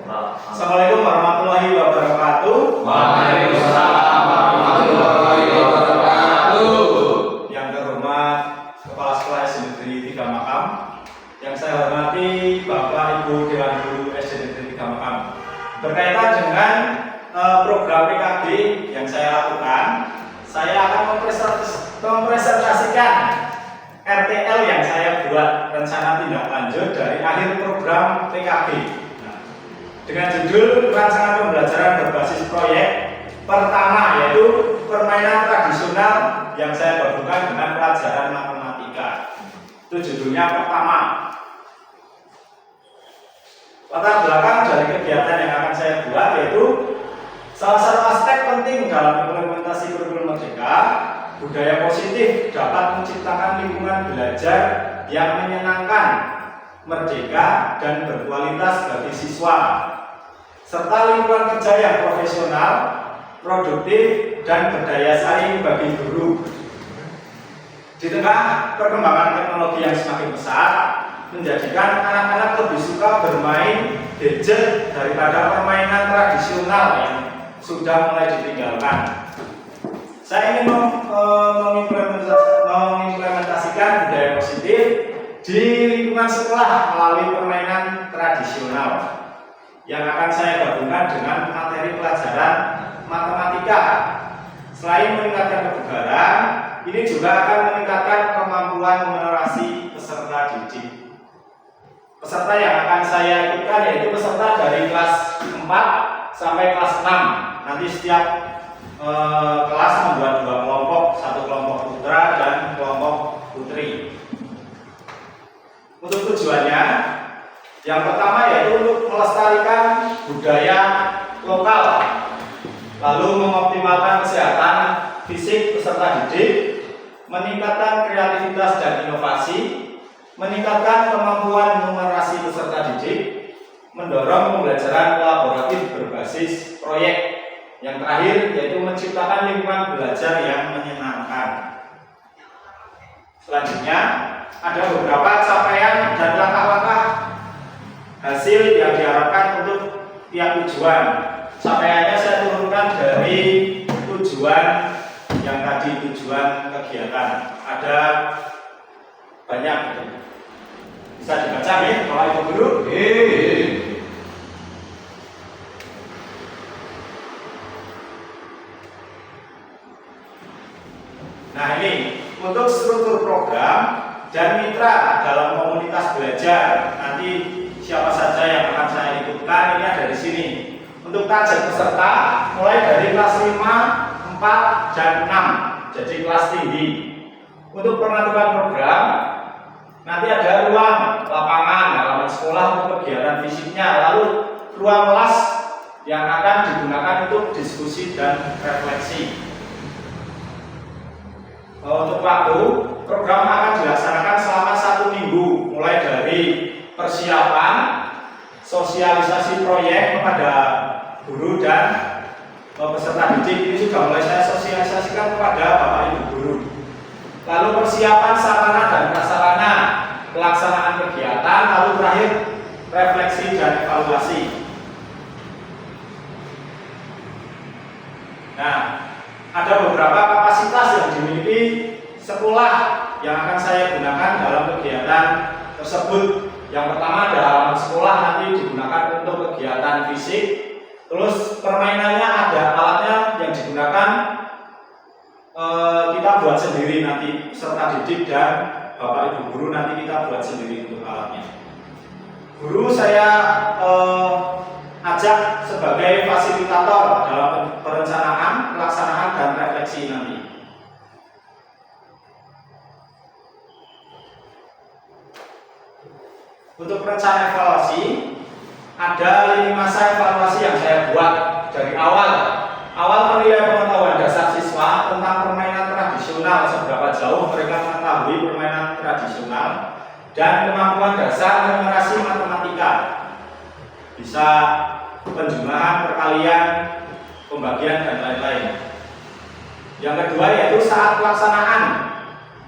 Assalamualaikum warahmatullahi wabarakatuh. Waalaikumsalam warahmatullahi wabarakatuh. Yang terhormat Kepala Sekolah SD Negeri 3 Makam, yang saya hormati Bapak Ibu Dewan Guru SD Negeri 3 Makam. Berkaitan dengan program PKG yang saya lakukan, saya akan mempresentasikan RTL yang saya buat, rencana tindak lanjut dari akhir program PKG. Dengan judul rancangan pembelajaran berbasis proyek pertama, yaitu permainan tradisional yang saya gabungkan dengan pelajaran matematika. Itu judulnya pertama. Latar belakang dari kegiatan yang akan saya buat yaitu salah satu aspek penting dalam implementasi kurikulum merdeka, budaya positif dapat menciptakan lingkungan belajar yang menyenangkan, merdeka, dan berkualitas bagi siswa, serta lingkungan kerja yang profesional, produktif, dan berdaya saing bagi guru. Di tengah perkembangan teknologi yang semakin pesat, menjadikan anak-anak lebih suka bermain gadget daripada permainan tradisional yang sudah mulai ditinggalkan. Saya ingin mengimplementasikan budaya positif di lingkungan sekolah melalui permainan tradisional yang akan saya gabungkan dengan materi pelajaran matematika. Selain meningkatkan kebugaran, ini juga akan meningkatkan kemampuan menerasi peserta didik. Peserta yang akan saya ikutkan yaitu peserta dari kelas 4 sampai kelas 6. Nanti setiap kelas membuat 2 kelompok, satu kelompok putra dan kelompok putri. Untuk tujuannya, yang pertama yaitu untuk melestarikan budaya lokal, lalu mengoptimalkan kesehatan fisik peserta didik, meningkatkan kreativitas dan inovasi, meningkatkan kemampuan numerasi peserta didik, mendorong pembelajaran kolaboratif berbasis proyek. Yang terakhir yaitu menciptakan lingkungan belajar yang menyenangkan. Selanjutnya ada beberapa capaian dan langkah-langkah hasil yang diharapkan untuk tiap tujuan. Capaiannya saya turunkan dari tujuan yang tadi, tujuan kegiatan. Ada banyak, bisa dibaca ya Bapak Ibu Guru. Nah, ini untuk struktur program dan mitra dalam komunitas belajar. Nanti siapa saja yang akan saya ikutkan ini ada di sini. Untuk target peserta mulai dari kelas 5, 4, dan 6, jadi kelas tinggi. Untuk pengaturan program nanti ada ruang lapangan halaman sekolah untuk kegiatan fisiknya, lalu ruang kelas yang akan digunakan untuk diskusi dan refleksi. Untuk waktu, program akan dilaksanakan selama 1 minggu, mulai dari persiapan, sosialisasi proyek kepada guru dan peserta didik. Ini sudah mulai saya sosialisasikan kepada Bapak Ibu guru. Lalu persiapan sarana dan prasarana, pelaksanaan kegiatan, lalu terakhir refleksi dan evaluasi. Nah, ada beberapa kapasitas yang dimiliki sekolah yang akan saya gunakan dalam kegiatan tersebut. Yang pertama ada halaman sekolah, nanti digunakan untuk kegiatan fisik. Terus permainannya ada alatnya yang digunakan kita buat sendiri nanti, peserta didik dan Bapak Ibu guru nanti kita buat sendiri untuk alatnya. Guru saya ajak sebagai fasilitator dalam perencanaan, pelaksanaan, dan refleksi nanti. Untuk rencana evaluasi, ada lini masa evaluasi yang saya buat dari awal. Awal menilai pengetahuan dasar siswa tentang permainan tradisional, seberapa jauh mereka mengetahui permainan tradisional, dan kemampuan dasar numerasi matematika. Bisa penjumlahan, perkalian, pembagian, dan lain-lain. Yang kedua yaitu saat pelaksanaan.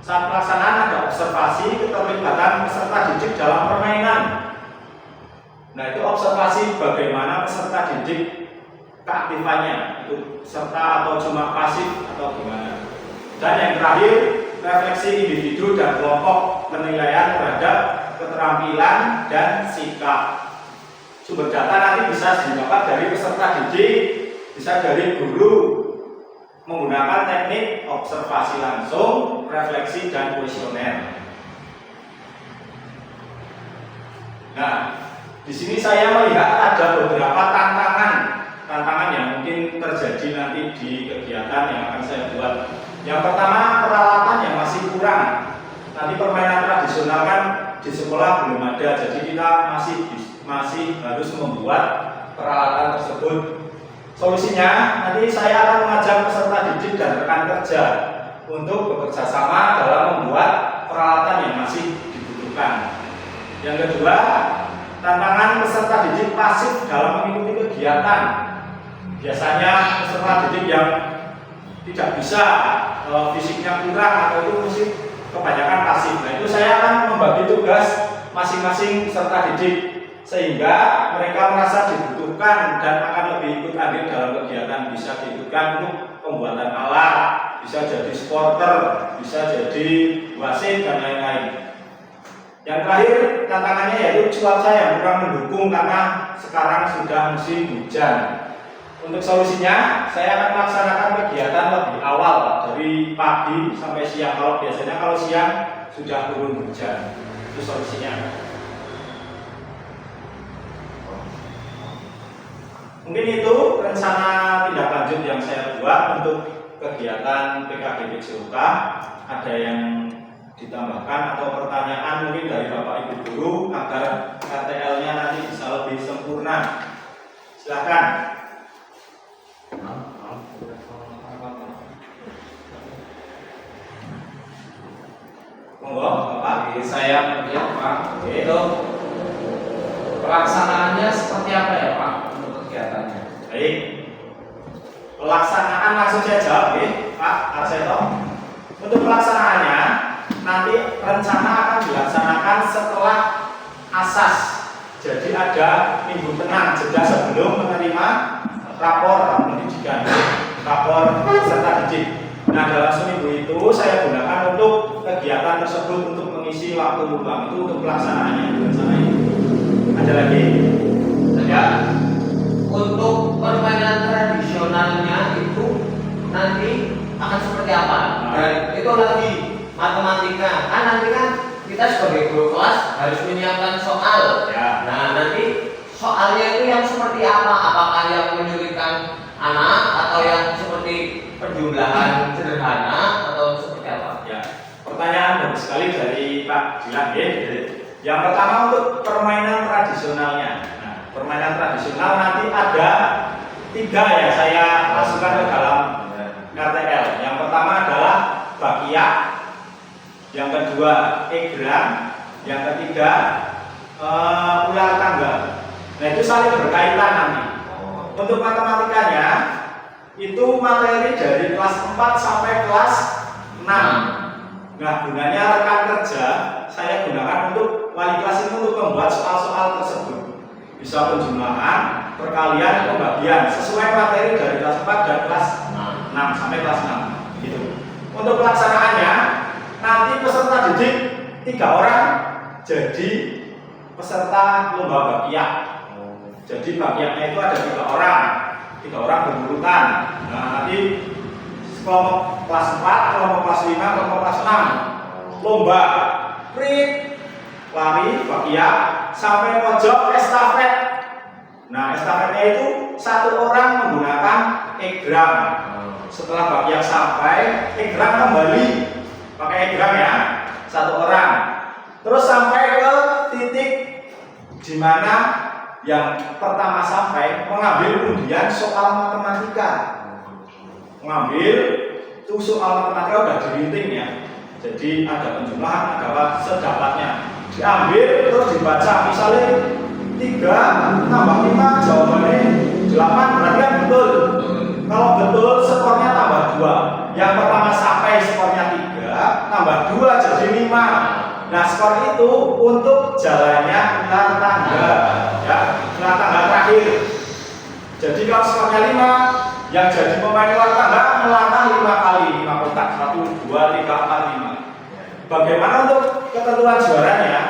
Saat pelaksanaan ada observasi keterlibatan peserta didik dalam permainan. Nah, itu observasi bagaimana peserta didik keaktifannya, itu serta atau cuma pasif atau gimana. Dan yang terakhir, refleksi individu dan kelompok penilaian terhadap keterampilan dan sikap. Sumber data nanti bisa didapat dari peserta didik, bisa dari guru menggunakan teknik observasi langsung, refleksi dan kuesioner. Nah, di sini saya melihat ada beberapa tantangan yang mungkin terjadi nanti di kegiatan yang akan saya buat. Yang pertama, peralatan yang masih kurang. Nanti permainan tradisional kan di sekolah belum ada, jadi kita masih harus membuat peralatan tersebut. Solusinya, nanti saya akan mengajak peserta didik dan rekan kerja untuk bekerja sama dalam membuat peralatan yang masih dibutuhkan. Yang kedua, tantangan peserta didik pasif dalam mengikuti kegiatan. Biasanya peserta didik yang tidak bisa, fisiknya kurang atau itu musik kebanyakan pasif. Nah, itu saya akan membagi tugas masing-masing peserta didik sehingga mereka merasa dibutuhkan dan akan lebih ikut andil dalam kegiatan. Bisa diikutkan untuk pembuatan alat, bisa jadi supporter, bisa jadi wasit dan lain-lain. Yang terakhir tantangannya yaitu cuaca yang kurang mendukung karena sekarang sudah musim hujan. Untuk solusinya, saya akan melaksanakan kegiatan lebih awal dari pagi sampai siang. Kalau siang sudah turun hujan, itu solusinya. Mungkin itu rencana tindak lanjut yang saya buat untuk kegiatan PKG PJOK. Ada yang ditambahkan atau pertanyaan mungkin dari Bapak Ibu Guru agar RTL-nya nanti bisa lebih sempurna. Silakan. Monggo, Bapak. Saya melihat Pak, itu pelaksanaannya seperti apa ya Pak untuk kegiatannya? Baik. Pelaksanaan langsung saya jawab, Pak Arseto. Untuk pelaksanaannya nanti rencana akan dilaksanakan setelah asas. Jadi ada minggu tenang jeda sebelum menerima rapor pendidikan, rapor peserta didik. Nah, dalam seminggu itu saya gunakan untuk kegiatan tersebut untuk mengisi waktu luang itu untuk pelaksanaannya. Ada lagi? Ya. Untuk permainan tradisionalnya itu nanti akan seperti apa? Dan itu lagi matematika. Kan nanti kan kita sebagai guru kelas harus menyiapkan soal. Ya. Nah, nanti soalnya itu yang seperti apa? Apakah yang menyulitkan anak atau yang seperti penjumlahan sederhana atau seperti apa? Ya. Pertanyaan bagus sekali dari Pak Gilang ya. Yang pertama untuk permainan tradisionalnya. Nah, permainan tradisional nanti ada 3 ya saya masukkan ke dalam RTL. Yang pertama adalah bakiak, yang kedua egrang, yang ketiga ular tangga. Nah, itu saling berkaitan nanti. Untuk matematikanya itu materi dari kelas 4 sampai kelas 6. Nah, gunanya rekan kerja saya gunakan untuk wali kelas itu untuk membuat soal-soal tersebut. Bisa penjumlahan, perkalian, pembagian sesuai materi dari kelas 4 dan kelas 6 sampai kelas 6 gitu. Untuk pelaksanaannya nanti peserta didik 3 orang jadi peserta lomba bakiak. Jadi bakiaknya itu ada 3 orang berurutan. Nah, nanti kelompok kelas 4, kelompok kelas 5, kelompok kelas 6 lomba lari bakiak sampai pojok estafet. Nah, estafetnya itu 1 orang menggunakan egrang. Setelah bakiak sampai, egrang kembali pakai egrang ya, 1 orang. Terus sampai ke titik di mana yang pertama sampai mengambil undian soal matematika. Mengambil itu soal matematika udah dirinting ya. Jadi ada penjumlahan, ada apa sedapatnya. Diambil terus dibaca. Misalnya 3 tambah 5 jawabannya 8, berarti kan betul. Kalau betul skornya tambah 2. Yang pertama sampai skornya 3 tambah 2 jadi 5. Nah, skor itu untuk jalannya ular tangga, ya, ular tangga terakhir. Jadi kalau skornya 5, yang jadi pemain ular tangga melangkah 5 kali, 5 kotak, 1, 2, 3, 4, 5. Bagaimana untuk ketentuan juaranya?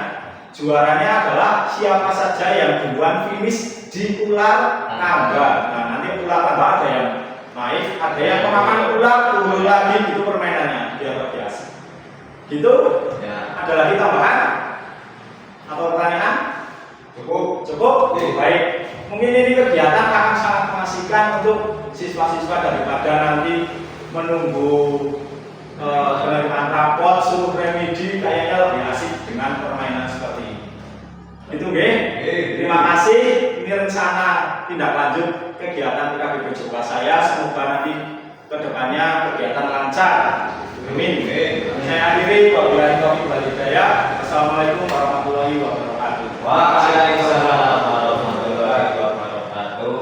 Juaranya adalah siapa saja yang duluan finish di ular tangga. Nah, nanti ular tangga ada yang naik, ada yang memakan ular, turun lagi, gitu permainannya, biar terbiasa. Gitu? Ya. Ada lagi tambahan? Atau pertanyaan? Cukup. Cukup? Baik. Mungkin ini kegiatan akan sangat mengasihkan untuk siswa-siswa daripada nanti menunggu penerimaan rapot, suruh remedi, kayaknya lebih asik dengan permainan seperti ini. Itu nggih. Terima kasih. Ini rencana tindak lanjut kegiatan PKB Jawa saya. Semoga nanti kedepannya kegiatan lancar. Amin. Saya akhiri. Wabillahi taufiq wal hidayah. Assalamualaikum warahmatullahi wabarakatuh. Waalaikumsalam warahmatullahi wabarakatuh.